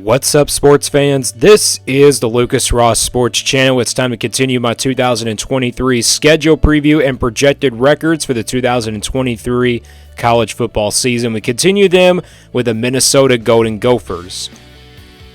What's up, sports fans? This is the Lucas Ross Sports Channel. It's time to continue my 2023 schedule preview and projected records for the 2023 college football season. We continue them with the Minnesota Golden Gophers.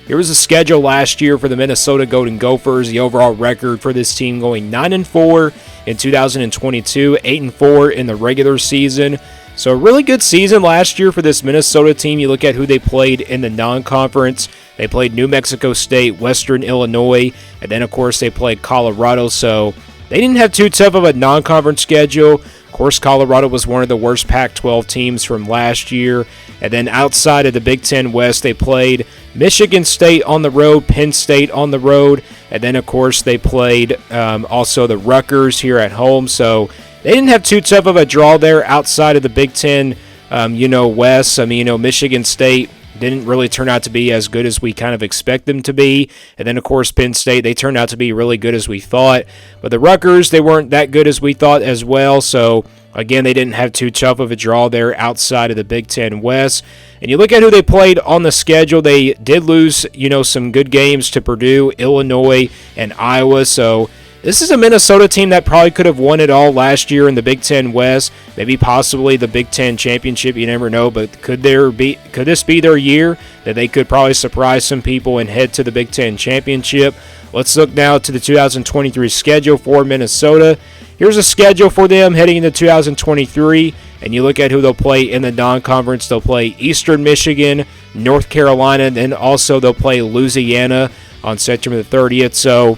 Here was the schedule last year for the Minnesota Golden Gophers. The overall record for this team going 9-4 in 2022, 8-4 in the regular season. So a really good season last year for this Minnesota team. You look at who they played in the non-conference. They played New Mexico State, Western Illinois, and then, of course, they played Colorado. So they didn't have too tough of a non-conference schedule. Of course, Colorado was one of the worst Pac-12 teams from last year. And then outside of the Big Ten West, they played Michigan State on the road, Penn State on the road, and then, of course, they played also the Rutgers here at home. So they didn't have too tough of a draw there outside of the Big Ten, West. Michigan State didn't really turn out to be as good as we kind of expect them to be. And then, of course, Penn State, they turned out to be really good as we thought. But the Rutgers, they weren't that good as we thought as well. So, again, they didn't have too tough of a draw there outside of the Big Ten West. And you look at who they played on the schedule, they did lose, some good games to Purdue, Illinois, and Iowa. So this is a Minnesota team that probably could have won it all last year in the Big Ten West, maybe possibly the Big Ten Championship. You never know, but could this be their year that they could probably surprise some people and head to the Big Ten Championship? Let's look now to the 2023 schedule for Minnesota. Here's a schedule for them heading into 2023, and you look at who they'll play in the non-conference. They'll play Eastern Michigan, North Carolina, and then also they'll play Louisiana on September the 30th. So,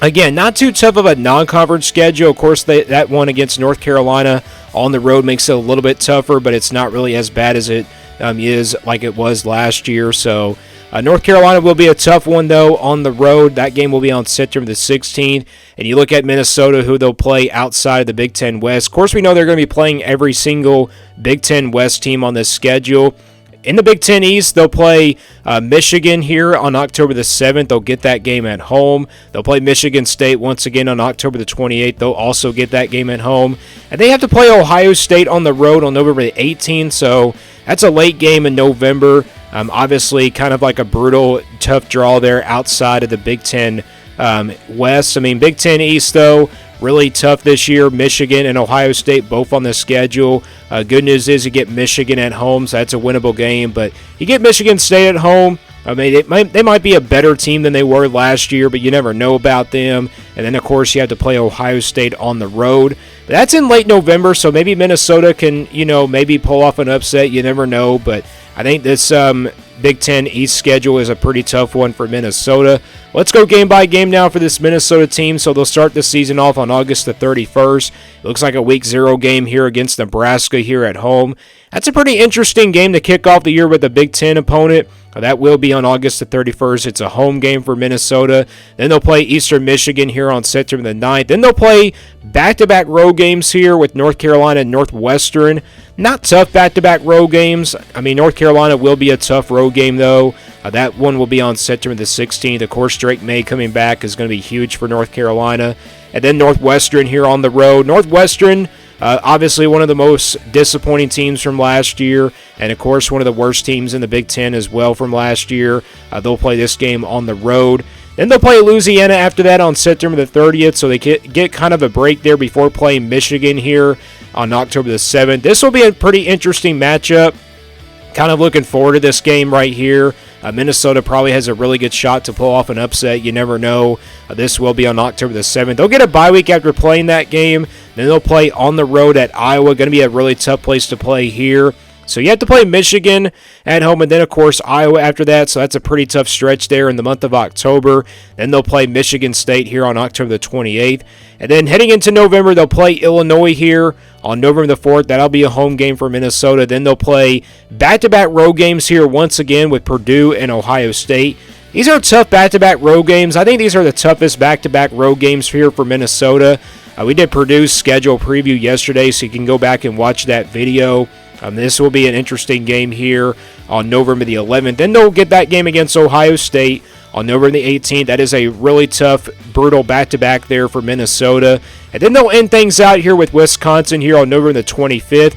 again, not too tough of a non-conference schedule. Of course, that one against North Carolina on the road makes it a little bit tougher, but it's not really as bad as it is like it was last year. So North Carolina will be a tough one, though, on the road. That game will be on September the 16th. And you look at Minnesota, who they'll play outside of the Big Ten West. Of course, we know they're going to be playing every single Big Ten West team on this schedule. In the Big Ten East, they'll play Michigan here on October the 7th. They'll get that game at home. They'll play Michigan State once again on October the 28th. They'll also get that game at home. And they have to play Ohio State on the road on November the 18th, so that's a late game in November. Obviously, kind of like a brutal, tough draw there outside of the Big Ten West. Big Ten East, though, really tough this year. Michigan and Ohio State both on the schedule. Good news is you get Michigan at home, so that's a winnable game. But you get Michigan State at home. They might be a better team than they were last year, but you never know about them. And then, of course, you have to play Ohio State on the road. But that's in late November, so maybe Minnesota can, maybe pull off an upset. You never know, but I think this Big Ten East schedule is a pretty tough one for Minnesota. Let's go game by game now for this Minnesota team. So they'll start the season off on August the 31st. It looks like a Week 0 game here against Nebraska here at home. That's a pretty interesting game to kick off the year with a Big Ten opponent. That will be on August the 31st. It's a home game for Minnesota. Then they'll play Eastern Michigan here on September the 9th. Then they'll play back-to-back road games here with North Carolina and Northwestern. Not tough back-to-back road games. North Carolina will be a tough road game, though. That one will be on September the 16th. Of course, Drake May coming back is going to be huge for North Carolina. And then Northwestern here on the road. Northwestern, obviously one of the most disappointing teams from last year, and of course one of the worst teams in the Big Ten as well from last year. They'll play this game on the road. Then they'll play Louisiana after that on September the 30th, so they get kind of a break there before playing Michigan here on October the 7th. This will be a pretty interesting matchup. Kind of looking forward to this game right here. Minnesota probably has a really good shot to pull off an upset. You never know. This will be on October the 7th. They'll get a bye week after playing that game. Then they'll play on the road at Iowa. Going to be a really tough place to play here. So you have to play Michigan at home, and then, of course, Iowa after that. So that's a pretty tough stretch there in the month of October. Then they'll play Michigan State here on October the 28th. And then heading into November, they'll play Illinois here on November the 4th. That'll be a home game for Minnesota. Then they'll play back-to-back road games here once again with Purdue and Ohio State. These are tough back-to-back road games. I think these are the toughest back-to-back road games here for Minnesota. We did Purdue's schedule preview yesterday, so you can go back and watch that video. This will be an interesting game here on November the 11th. Then they'll get that game against Ohio State on November the 18th. That is a really tough, brutal back-to-back there for Minnesota. And then they'll end things out here with Wisconsin here on November the 25th.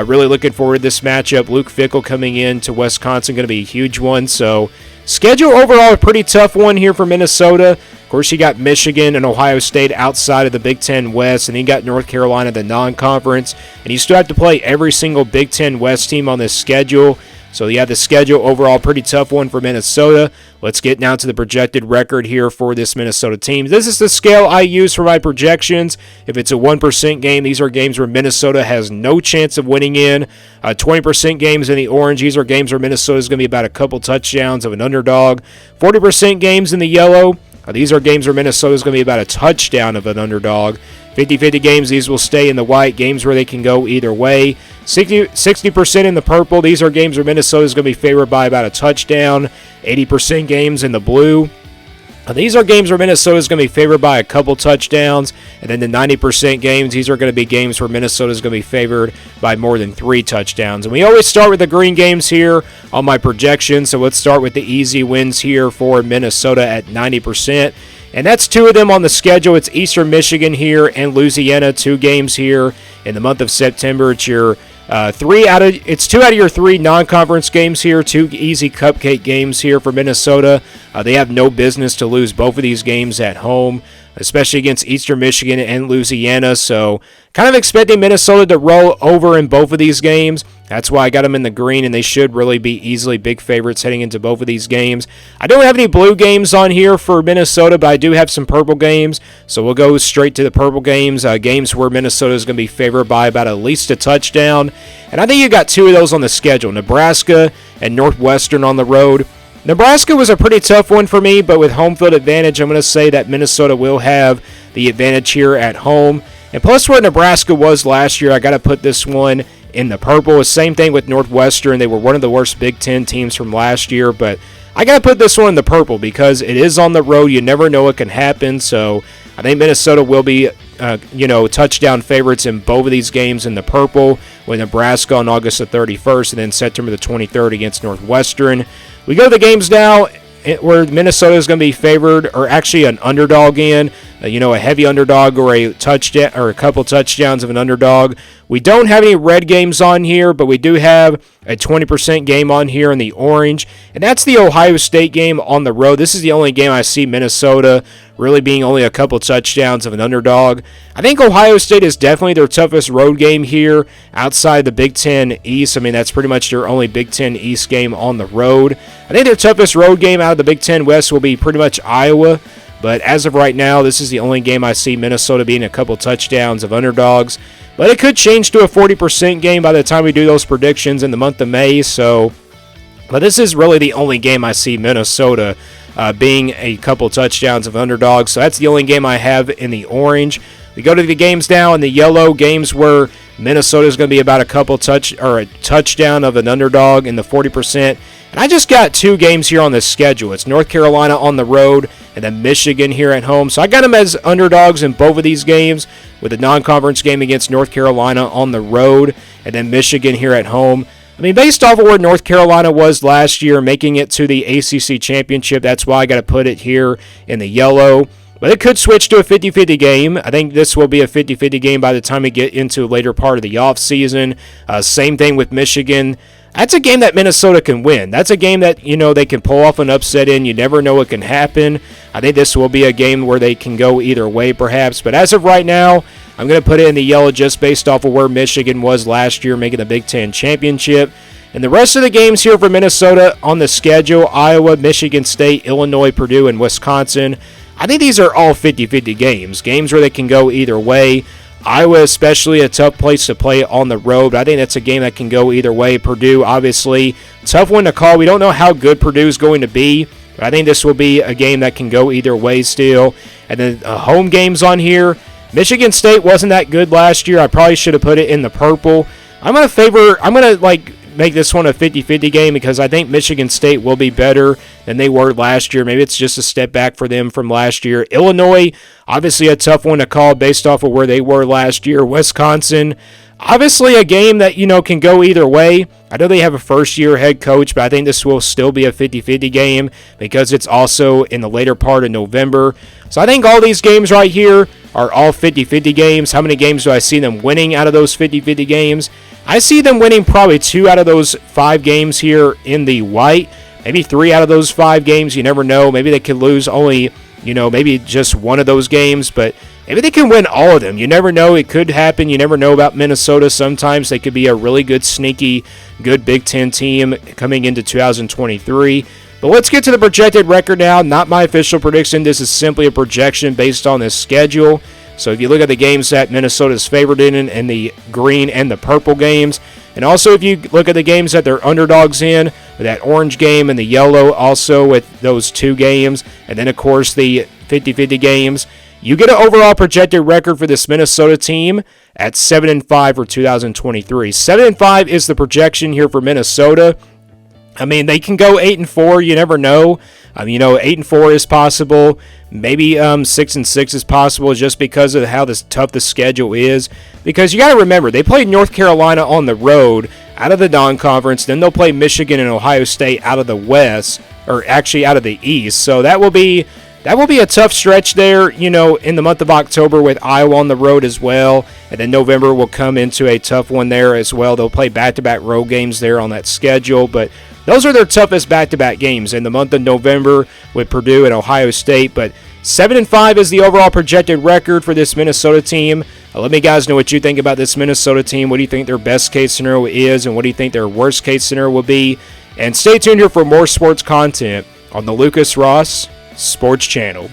Really looking forward to this matchup. Luke Fickell coming in to Wisconsin, going to be a huge one. So Schedule overall a pretty tough one here for Minnesota. Of course, you got Michigan and Ohio State outside of the Big Ten West, and then you got North Carolina, the non-conference, and you still have to play every single Big Ten West team on this schedule. So you have the schedule overall pretty tough one for Minnesota. Let's get now to the projected record here for this Minnesota team. This is the scale I use for my projections. If it's a 1% game, these are games where Minnesota has no chance of winning in. 20% games in the orange, these are games where Minnesota is going to be about a couple touchdowns of an underdog. 40% games in the yellow, these are games where Minnesota is going to be about a touchdown of an underdog. 50-50 games, these will stay in the white, games where they can go either way. 60% in the purple, these are games where Minnesota is going to be favored by about a touchdown. 80% games in the blue. These are games where Minnesota is going to be favored by a couple touchdowns. And then the 90% games, these are going to be games where Minnesota is going to be favored by more than 3 touchdowns. And we always start with the green games here on my projections. So let's start with the easy wins here for Minnesota at 90%. And that's 2 of them on the schedule. It's Eastern Michigan here and Louisiana, 2 games here in the month of September. It's your 2 out of your 3 non-conference games here, 2 easy cupcake games here for Minnesota. They have no business to lose both of these games at home, especially against Eastern Michigan and Louisiana. So kind of expecting Minnesota to roll over in both of these games. That's why I got them in the green, and they should really be easily big favorites heading into both of these games. I don't have any blue games on here for Minnesota, but I do have some purple games. So we'll go straight to the purple games, games where Minnesota is going to be favored by about at least a touchdown. And I think you got 2 of those on the schedule, Nebraska and Northwestern on the road. Nebraska was a pretty tough one for me, but with home field advantage, I'm going to say that Minnesota will have the advantage here at home. And plus where Nebraska was last year, I got to put this one in the purple. Same thing with Northwestern. They were one of the worst Big Ten teams from last year, but I got to put this one in the purple because it is on the road. You never know what can happen, so I think Minnesota will be touchdown favorites in both of these games in the purple, with Nebraska on August the 31st and then September the 23rd against Northwestern. We go to the games now where Minnesota is going to be favored, or actually an underdog in, a heavy underdog or a touchdown or a couple touchdowns of an underdog. We don't have any red games on here, but we do have a 20% game on here in the orange, and that's the Ohio State game on the road. This is the only game I see Minnesota really being only a couple touchdowns of an underdog. I think Ohio State is definitely their toughest road game here outside the Big Ten East. I mean, that's pretty much their only Big Ten East game on the road. I think their toughest road game out of the Big Ten West will be pretty much Iowa. But as of right now, this is the only game I see Minnesota being a couple touchdowns of underdogs. But it could change to a 40% game by the time we do those predictions in the month of May. But this is really the only game I see Minnesota being a couple touchdowns of underdogs. So that's the only game I have in the orange. We go to the games now in the yellow, games where Minnesota is going to be about a touchdown of an underdog in the 40%. And I just got 2 games here on the schedule. It's North Carolina on the road and then Michigan here at home. So I got them as underdogs in both of these games, with a non-conference game against North Carolina on the road and then Michigan here at home. I mean, based off of where North Carolina was last year, making it to the ACC championship, that's why I got to put it here in the yellow. But it could switch to a 50-50 game. I think this will be a 50-50 game by the time we get into a later part of the offseason. Same thing with Michigan. That's a game that Minnesota can win. That's a game that, they can pull off an upset in. You never know what can happen. I think this will be a game where they can go either way, perhaps. But as of right now, I'm going to put it in the yellow just based off of where Michigan was last year, making the Big Ten championship. And the rest of the games here for Minnesota on the schedule, Iowa, Michigan State, Illinois, Purdue, and Wisconsin. I think these are all 50-50 games where they can go either way. Iowa especially a tough place to play on the road. I think that's a game that can go either way. Purdue, obviously, tough one to call. We don't know how good Purdue is going to be, but I think this will be a game that can go either way still. And then home games on here. Michigan State wasn't that good last year. I probably should have put it in the purple. I'm going to make this one a 50-50 game because I think Michigan State will be better than they were last year. Maybe it's just a step back for them from last year. Illinois, obviously a tough one to call based off of where they were last year. Wisconsin, obviously a game that, can go either way. I know they have a first-year head coach, but I think this will still be a 50-50 game because it's also in the later part of November. So I think all these games right here are all 50-50 games. How many games do I see them winning out of those 50-50 games? I see them winning probably 2 out of those 5 games here in the white, maybe 3 out of those 5 games. You never know. Maybe they could lose only, maybe just one of those games, but maybe they can win all of them. You never know. It could happen. You never know about Minnesota. Sometimes they could be a really good, sneaky, good Big Ten team coming into 2023. But let's get to the projected record now. Not my official prediction. This is simply a projection based on this schedule. So if you look at the games that Minnesota's favored in, and the green and the purple games, and also if you look at the games that they're underdogs in, that orange game and the yellow also with those 2 games, and then of course the 50-50 games, you get an overall projected record for this Minnesota team at 7-5 for 2023. 7-5 is the projection here for Minnesota. I mean, they can go 8-4. You never know. 8-4 is possible. Maybe 6-6 is possible just because of how tough the schedule is. Because you got to remember, they played North Carolina on the road out of the non-conference. Then they'll play Michigan and Ohio State out of the West, or actually out of the East. So that will be a tough stretch there, in the month of October with Iowa on the road as well. And then November will come into a tough one there as well. They'll play back-to-back road games there on that schedule. But those are their toughest back-to-back games in the month of November with Purdue and Ohio State. But 7-5 is the overall projected record for this Minnesota team. Let me guys know what you think about this Minnesota team. What do you think their best-case scenario is, and what do you think their worst-case scenario will be? And stay tuned here for more sports content on the Lucas Ross Sports Channel.